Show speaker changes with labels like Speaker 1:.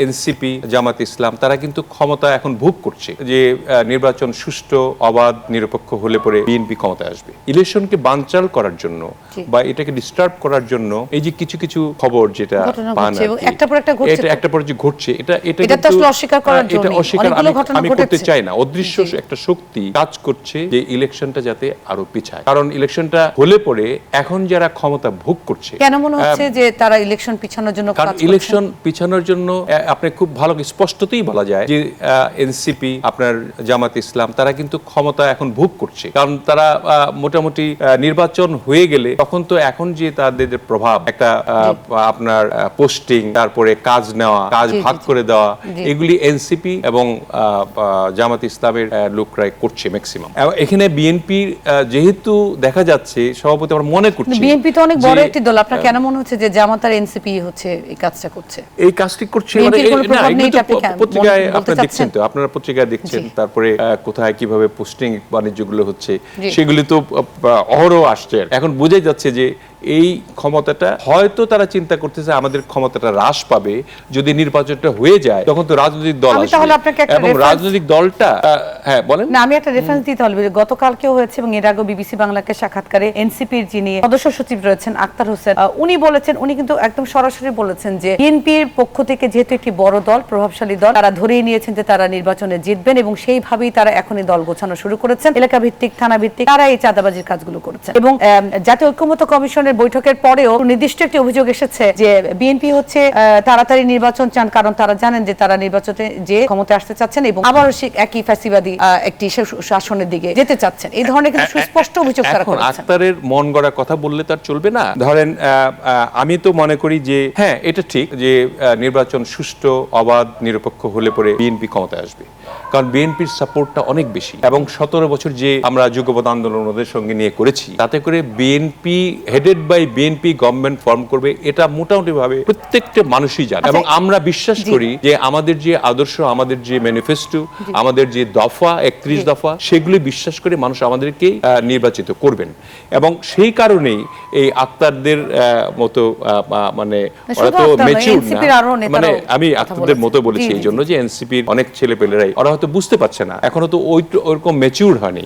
Speaker 1: NCP জামাত ইসলাম তারা কিন্তু ক্ষমতা এখন ভোগ করছে যে নির্বাচন সুষ্ঠু অবাধ নিরপেক্ষ হলে পরে বিএনপি ক্ষমতায় আসবে। ইলেকশনকে বানচাল করার জন্য বা এটাকে ডিস্টার্ব করার জন্য এই যে কিছু কিছু খবর যেটা পান
Speaker 2: একটা পর
Speaker 1: একটা পর যে ঘটছে এটা
Speaker 2: অস্বীকার করার জন্য
Speaker 1: আমি করতে চাই না। অদৃশ্য একটা শক্তি কাজ করছে যে ইলেকশনটা যাতে আরো পিছায়, কারণ ইলেকশনটা হলে পরে এখন যারা ক্ষমতা ভোগ করছে
Speaker 2: কেন মনে হচ্ছে যে তারা ইলেকশন পিছানোর জন্য কাজ করছে?
Speaker 1: ইলেকশন পিছানোর জন্য আপনি খুব ভালো স্পষ্টতই বলা যায় যে এনসিপি আপনার জামাত ইসলাম তারা কিন্তু ক্ষমতা এখন ভোগ করছে, কারণ তারা মোটামুটি নির্বাচন হয়ে গেলে তখন তো এখন যে তাদের প্রভাব একটা আপনার পোস্টিং, তারপরে কাজ নেওয়া, কাজ ভাগ করে দেওয়া, এগুলি এনসিপি এবং জামাত ইসলামের লোকরাই করছে ম্যাক্সিমাম। এখানে বিএনপি যেহেতু দেখা যাচ্ছে, সভাপতি আমরা মনে করছি
Speaker 2: বিএনপি তো অনেক বড় একটি দল, আপনার কেন মনে হচ্ছে যে জামাত আর এনসিপি হচ্ছে এই কাজটা করছে?
Speaker 1: এই কাজটি করছে পত্রিকায় আপনারা দেখছেন, তো আপনারা পত্রিকায় দেখছেন, তারপরে কোথায় কিভাবে পোস্টিং বাণিজ্যগুলো হচ্ছে সেগুলি তো অহরহ আসছে। এখন বোঝাই যাচ্ছে যে এই ক্ষমতাটা হয়তো তারা চিন্তা করতেছে আমাদের ক্ষমতাটা হ্রাস পাবে যদি নির্বাচনটা হয়ে যায়, তখন তো রাজনৈতিক দল আসবে এবং রাজনৈতিক দলটা হ্যাঁ বলেন
Speaker 2: না, আমি একটা রেফারেন্স দিতে হবে। গতকালকেও হয়েছে এবং এর আগে বিবিসি বাংলাকে সাক্ষাৎকারে এনসিপির যিনি সদস্য সচিব রয়েছেন আক্তার হোসেন, উনি বলেছেন, উনি কিন্তু একদম সরাসরি বলেছেন যে বিএনপির পক্ষ থেকে যেহেতু একটি বড় দল, প্রভাবশালী দল, তারা ধরেই নিয়েছেন যে তারা নির্বাচনে জিতবেন এবং সেইভাবেই তারা এখনই দল গোছানো শুরু করেছেন। এলাকা ভিত্তিক, থানা ভিত্তিক তারা এই চাঁদাবাজির কাজগুলো করেছে এবং জাতীয় ঐক্যমত্য কমিশনের বৈঠকের পরেও নির্দিষ্ট একটি অভিযোগ এসেছে যে বিএনপি হচ্ছে তাড়াতাড়ি নির্বাচন চান, কারণ তারা জানেন যে তারা নির্বাচনে যে ক্ষমতায় আসতে চাচ্ছেন এবং আবার একই ফ্যাসিবাদী একটি শাসনের দিকে যেতে চাচ্ছেন। এই ধরনের কিন্তু সুস্পষ্ট অভিযোগ তারা করেছেন।
Speaker 1: আক্তারের মন গড়া কথা বললে তার চলবে না। ধরেন আমি তো মনে করি যে হ্যাঁ, এটা ঠিক যে নির্বাচন সুষ্ঠু অবাধ নিরপেক্ষ হলে পরে বিএনপি ক্ষমতায় আসবে, কারণ বিএনপির সাপোর্টটা অনেক বেশি এবং 17 বছর যে আমরা যুগপৎ আন্দোলন ওদের সঙ্গে নিয়ে করেছি, তাতে করে BNP headed by BNP government form করবে, এটা মোটামুটি ভাবে প্রত্যেকটা মানুষই জানে এবং আমরা বিশ্বাস করি যে আমাদের যে আদর্শ, আমাদের যে ম্যানিফেস্টো, আমাদের যে দফা 31 দফা, সেগুলি বিশ্বাস করে মানুষ আমাদেরকে নির্বাচিত করবেন এবং সেই কারণেই এই আক্তারদের মতো মানে ওরা তো ম্যাচিউর না, মানে আমি আক্তারদের মতো বলেছি এই জন্য যে এনসিপির অনেক ছেলে পেলেরাই ওরা হয়তো বুঝতে পারছে না, এখনো তো ওরকম ম্যাচিউর হয়নি।